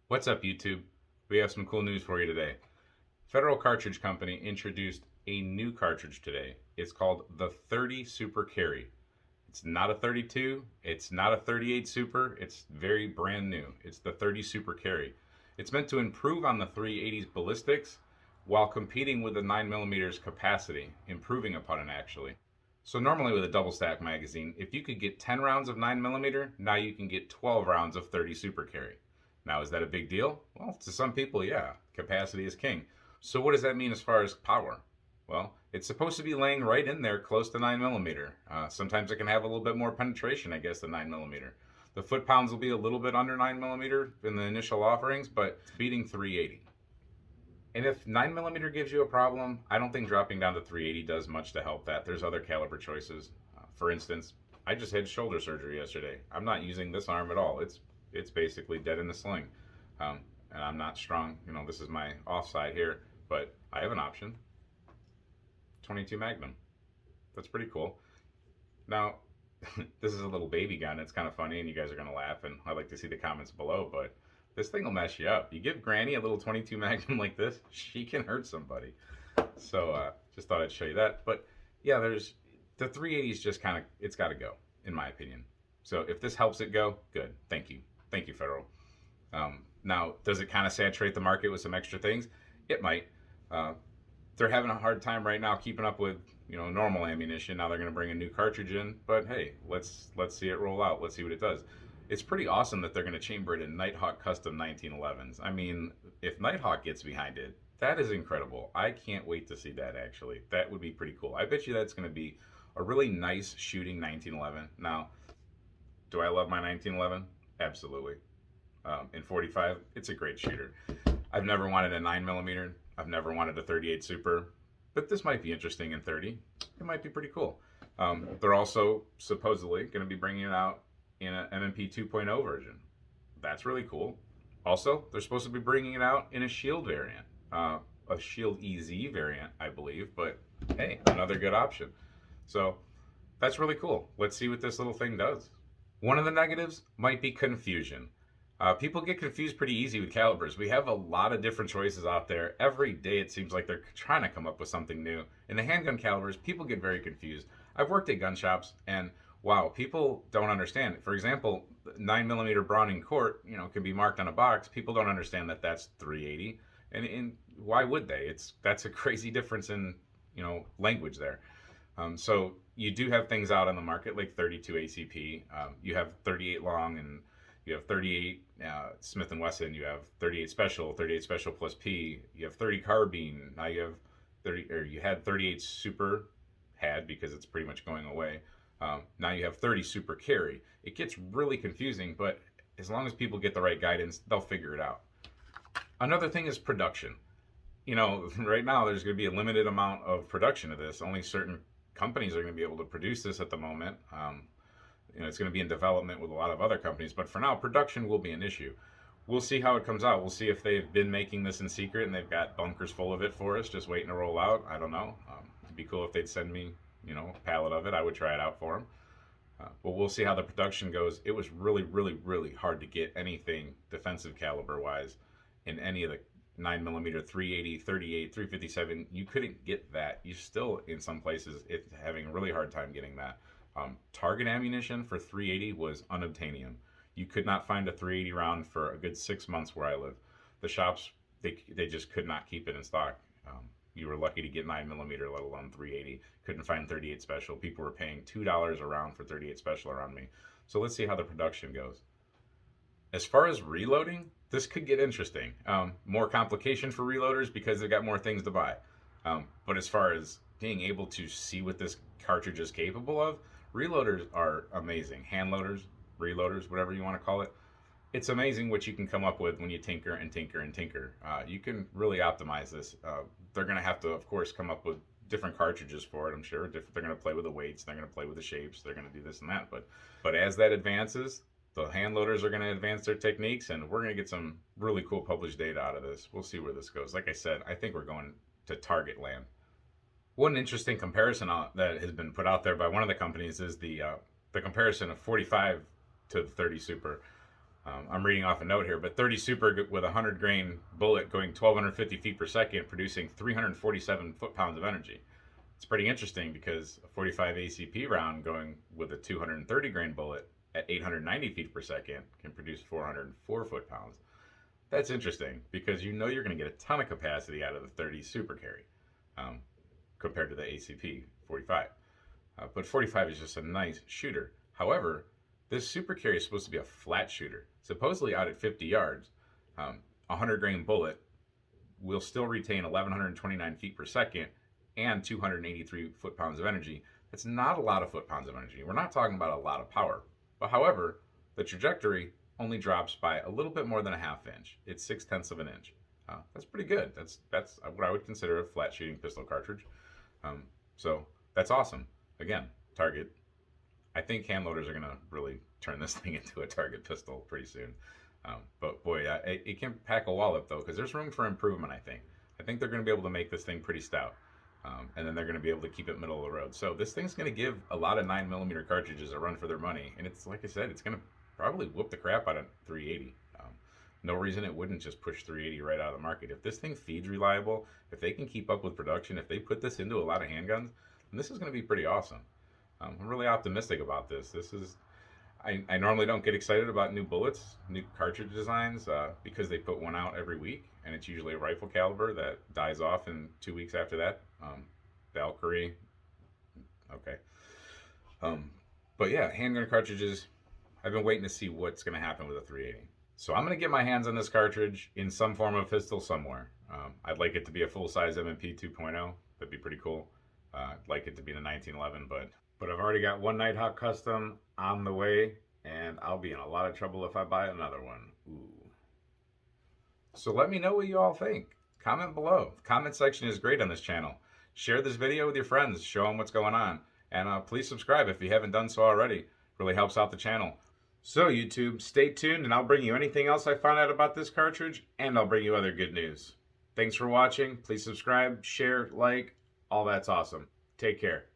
What's up, YouTube? We have some cool news for you today. Federal Cartridge Company introduced a new cartridge today. It's called the 30 Super Carry. It's not a 32, it's not a 38 Super, it's very brand new. It's the 30 Super Carry. It's meant to improve on the 380's ballistics while competing with the 9mm capacity, improving upon it actually. So normally with a double stack magazine, if you could get 10 rounds of 9mm, now you can get 12 rounds of 30 Super Carry. Now, is that a big deal? Well, to some people, yeah. Capacity is king. So what does that mean as far as power? Well, it's supposed to be laying right in there close to 9mm. Sometimes it can have a little bit more penetration, I guess, than 9mm. The foot pounds will be a little bit under 9mm in the initial offerings, but it's beating 380. And if 9mm gives you a problem, I don't think dropping down to 380 does much to help that. There's other caliber choices. For instance, I just had shoulder surgery yesterday. I'm not using this arm at all. It's basically dead in the sling. And I'm not strong. You know, this is my offside here, but I have an option. 22 Magnum. That's pretty cool. Now, this is a little baby gun. It's kind of funny, and you guys are going to laugh, and I'd like to see the comments below, but this thing will mess you up. You give Granny a little 22 Magnum like this, she can hurt somebody. So just thought I'd show you that. But yeah, there's the 380 is just kind of, it's got to go, in my opinion. So if this helps it go, good. Thank you. Thank you, Federal. Now, does it kind of saturate the market with some extra things? It might. They're having a hard time right now keeping up with normal ammunition. Now they're going to bring a new cartridge in, but hey, let's see it roll out. Let's see what it does. It's pretty awesome that they're going to chamber it in Nighthawk custom 1911s. I mean, if Nighthawk gets behind it, that is incredible. I can't wait to see that. Actually, that would be pretty cool. I bet you that's going to be a really nice shooting 1911. Now, do I love my 1911? Absolutely. In 45, it's a great shooter. I've never wanted a 9mm. I've never wanted a 38 Super, but this might be interesting in 30. It might be pretty cool. They're also supposedly going to be bringing it out in an MMP 2.0 version. That's really cool. Also, they're supposed to be bringing it out in a Shield variant, a Shield EZ variant, I believe, but hey, another good option. So that's really cool. Let's see what this little thing does. One of the negatives might be confusion. People get confused pretty easy with calibers. We have a lot of different choices out there. Every day it seems like they're trying to come up with something new. In the handgun calibers, people get very confused. I've worked at gun shops, and wow, people don't understand. For example, 9mm Browning Court, can be marked on a box. People don't understand that that's 380, and why would they? That's a crazy difference in language there. So you do have things out on the market like 32 ACP. You have 38 long, and you have 38 Smith & Wesson. You have 38 Special plus P. You have 30 carbine. Now you have 30, or you had 38 Super, because it's pretty much going away. Now you have 30 Super Carry. It gets really confusing, but as long as people get the right guidance, they'll figure it out. Another thing is production. Right now there's going to be a limited amount of production of this. Only certain companies are going to be able to produce this at the moment. It's going to be in development with a lot of other companies, but for now, production will be an issue. We'll see how it comes out. We'll see if they've been making this in secret and they've got bunkers full of it for us, just waiting to roll out. I don't know. It'd be cool if they'd send me, a pallet of it. I would try it out for them. But we'll see how the production goes. It was really, really, really hard to get anything defensive caliber-wise in any of the 9mm, 380, 38, 357. You couldn't get that. You still, in some places, it's having a really hard time getting that. Target ammunition for 380 was unobtainium. You could not find a 380 round for a good 6 months where I live. The shops, they just could not keep it in stock. You were lucky to get 9mm, let alone 380. Couldn't find 38 Special. People were paying $2 a round for 38 Special around me. So let's see how the production goes. As far as reloading, this could get interesting. More complication for reloaders because they've got more things to buy. But as far as being able to see what this cartridge is capable of, reloaders are amazing. Hand loaders, reloaders, whatever you want to call it. It's amazing what you can come up with when you tinker and tinker and tinker. You can really optimize this. They're going to have to, of course, come up with different cartridges for it, I'm sure. They're going to play with the weights. They're going to play with the shapes. They're going to do this and that. But as that advances, the hand loaders are going to advance their techniques, and we're going to get some really cool published data out of this. We'll see where this goes. Like I said, I think we're going to target land. One interesting comparison that has been put out there by one of the companies is the comparison of 45 to the 30 Super. I'm reading off a note here, but 30 Super with a 100 grain bullet going 1,250 feet per second, producing 347 foot-pounds of energy. It's pretty interesting because a 45 ACP round going with a 230 grain bullet at 890 feet per second can produce 404 foot-pounds. That's interesting because you know you're going to get a ton of capacity out of the 30 Super Carry compared to the ACP 45. But 45 is just a nice shooter. However, this Super Carry is supposed to be a flat shooter. Supposedly out at 50 yards, a 100 grain bullet will still retain 1,129 feet per second and 283 foot-pounds of energy. That's not a lot of foot-pounds of energy. We're not talking about a lot of power. But however, the trajectory only drops by a little bit more than a half inch. It's 0.6 of an inch. That's pretty good. That's what I would consider a flat shooting pistol cartridge. So that's awesome. Again, target. I think hand loaders are going to really turn this thing into a target pistol pretty soon. But boy, it can pack a wallop though, because there's room for improvement, I think. I think they're going to be able to make this thing pretty stout. And then they're going to be able to keep it middle of the road. So this thing's going to give a lot of 9mm cartridges a run for their money. And it's, like I said, it's going to probably whoop the crap out of 380. No reason it wouldn't just push 380 right out of the market. If this thing feeds reliable, if they can keep up with production, if they put this into a lot of handguns, then this is going to be pretty awesome. I'm really optimistic about this. I normally don't get excited about new bullets, new cartridge designs, because they put one out every week, and it's usually a rifle caliber that dies off in 2 weeks after that. Valkyrie, okay. But yeah, handgun cartridges, I've been waiting to see what's going to happen with a 380. So I'm going to get my hands on this cartridge in some form of pistol somewhere. I'd like it to be a full-size M&P 2.0. That'd be pretty cool. I'd like it to be the 1911, but I've already got one Nighthawk Custom on the way, and I'll be in a lot of trouble if I buy another one. Ooh. So let me know what you all think. Comment below. The comment section is great on this channel. Share this video with your friends. Show them what's going on. And please subscribe if you haven't done so already. Really helps out the channel. So YouTube, stay tuned and I'll bring you anything else I find out about this cartridge, and I'll bring you other good news. Thanks for watching. Please subscribe, share, like, all that's awesome. Take care.